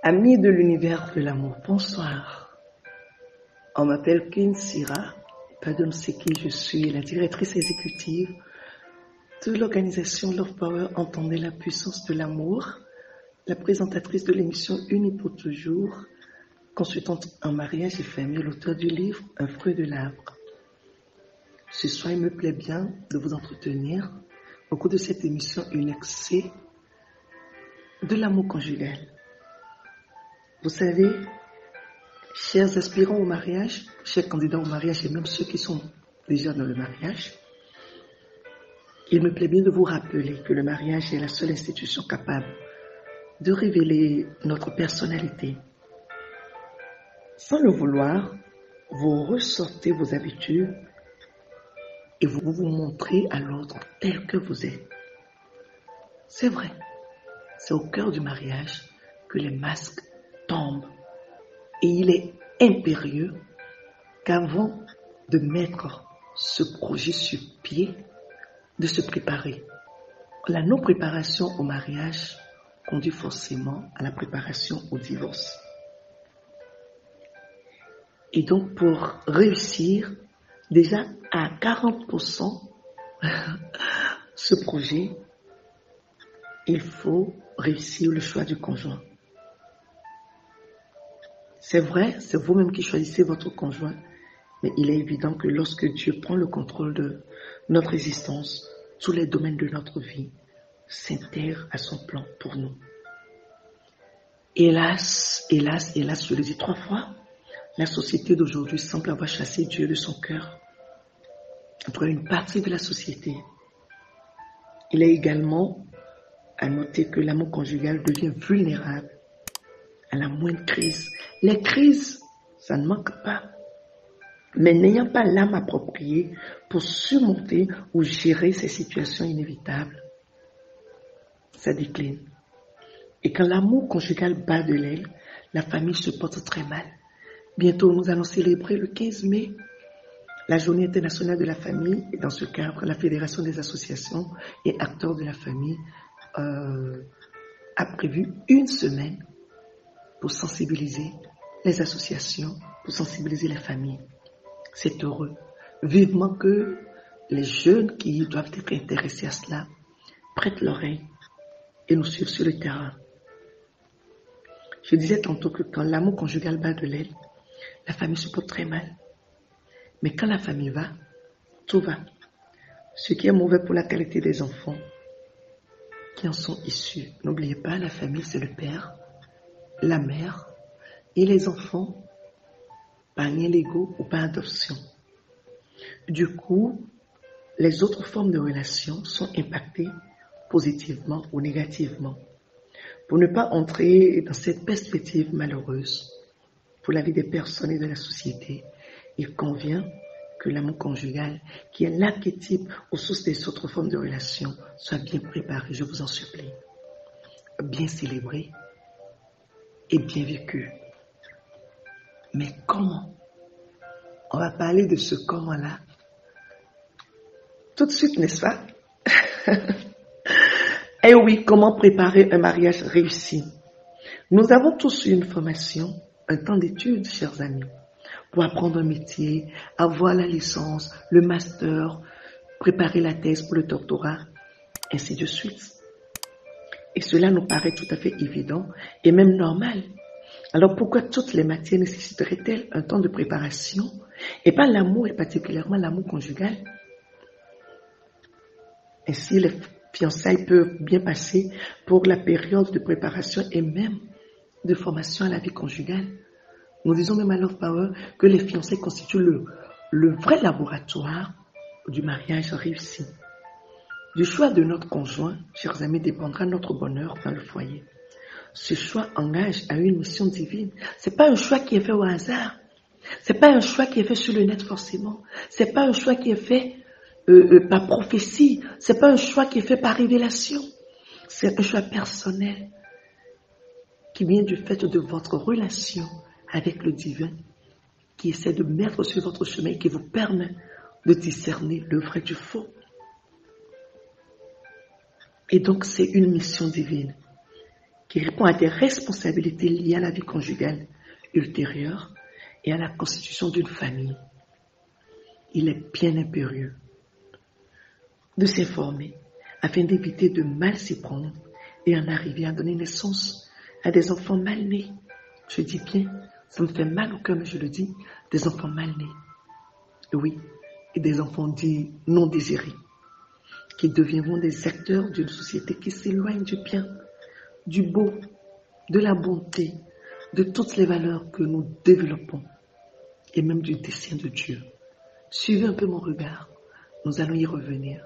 Amis de l'univers de l'amour, bonsoir. On m'appelle Queen Sira, Padom c'est qui je suis, la directrice exécutive de l'organisation Love Power Entendez la puissance de l'amour, la présentatrice de l'émission Unie pour toujours, consultante en mariage et famille, l'auteur du livre Un fruit de l'arbre. Ce soir, il me plaît bien de vous entretenir au cours de cette émission une excès de l'amour conjugal. Vous savez, chers aspirants au mariage, chers candidats au mariage et même ceux qui sont déjà dans le mariage, il me plaît bien de vous rappeler que le mariage est la seule institution capable de révéler notre personnalité. Sans le vouloir, vous ressortez vos habitudes et vous vous montrez à l'autre tel que vous êtes. C'est vrai, c'est au cœur du mariage que les masques tombent. Et il est impérieux qu'avant de mettre ce projet sur pied, de se préparer. La non-préparation au mariage conduit forcément à la préparation au divorce. Et donc pour réussir déjà à 40% ce projet, il faut réussir le choix du conjoint. C'est vrai, c'est vous-même qui choisissez votre conjoint, mais il est évident que lorsque Dieu prend le contrôle de notre existence, tous les domaines de notre vie s'intègrent à son plan pour nous. Hélas, hélas, hélas, je le dis 3 fois, la société d'aujourd'hui semble avoir chassé Dieu de son cœur. Pour une partie de la société, il est également à noter que l'amour conjugal devient vulnérable à la moindre crise. Les crises, ça ne manque pas. Mais n'ayant pas l'âme appropriée pour surmonter ou gérer ces situations inévitables, ça décline. Et quand l'amour conjugal bat de l'aile, la famille se porte très mal. Bientôt, nous allons célébrer le 15 mai, la journée internationale de la famille. Et dans ce cadre, la Fédération des associations et acteurs de la famille a prévu une semaine pour sensibiliser les associations, pour sensibiliser les familles. C'est heureux. Vivement que les jeunes qui doivent être intéressés à cela prêtent l'oreille et nous suivent sur le terrain. Je disais tantôt que quand l'amour conjugal bat de l'aile, la famille se porte très mal. Mais quand la famille va, tout va. Ce qui est mauvais pour la qualité des enfants qui en sont issus. N'oubliez pas, la famille, c'est le père, la mère et les enfants par lien légaux ou par adoption. Du coup, les autres formes de relations sont impactées positivement ou négativement. Pour ne pas entrer dans cette perspective malheureuse pour la vie des personnes et de la société, il convient que l'amour conjugal, qui est l'archétype aux sources des autres formes de relations, soit bien préparé, je vous en supplie, bien célébré et bien vécu. Mais comment? On va parler de ce comment-là tout de suite, n'est-ce pas? Eh oui, comment préparer un mariage réussi? Nous avons tous eu une formation, un temps d'études, chers amis, pour apprendre un métier, avoir la licence, le master, préparer la thèse pour le doctorat, ainsi de suite. Et cela nous paraît tout à fait évident et même normal. Alors pourquoi toutes les matières nécessiteraient-elles un temps de préparation et pas l'amour, et particulièrement l'amour conjugal? Ainsi, les fiançailles peuvent bien passer pour la période de préparation et même de formation à la vie conjugale. Nous disons même à Love Power que les fiançailles constituent le vrai laboratoire du mariage réussi. Du choix de notre conjoint, chers amis, dépendra notre bonheur dans le foyer. Ce choix engage à une mission divine. C'est pas un choix qui est fait au hasard. C'est pas un choix qui est fait sur le net forcément. C'est pas un choix qui est fait par prophétie. C'est pas un choix qui est fait par révélation. C'est un choix personnel qui vient du fait de votre relation avec le divin, qui essaie de mettre sur votre chemin et qui vous permet de discerner le vrai du faux. Et donc c'est une mission divine qui répond à des responsabilités liées à la vie conjugale ultérieure et à la constitution d'une famille. Il est bien impérieux de s'informer afin d'éviter de mal s'y prendre et en arriver à donner naissance à des enfants mal nés. Je dis bien, ça me fait mal au cœur, mais je le dis, des enfants mal nés. Oui, et des enfants dits non désirés, qui deviendront des acteurs d'une société qui s'éloigne du bien, du beau, de la bonté, de toutes les valeurs que nous développons, et même du dessein de Dieu. Suivez un peu mon regard, nous allons y revenir.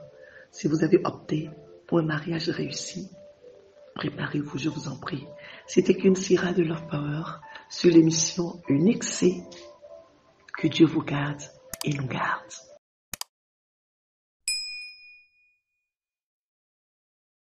Si vous avez opté pour un mariage réussi, préparez-vous, je vous en prie. C'était qu'une Syrah de Love Power sur l'émission Unique C. Que Dieu vous garde et nous garde.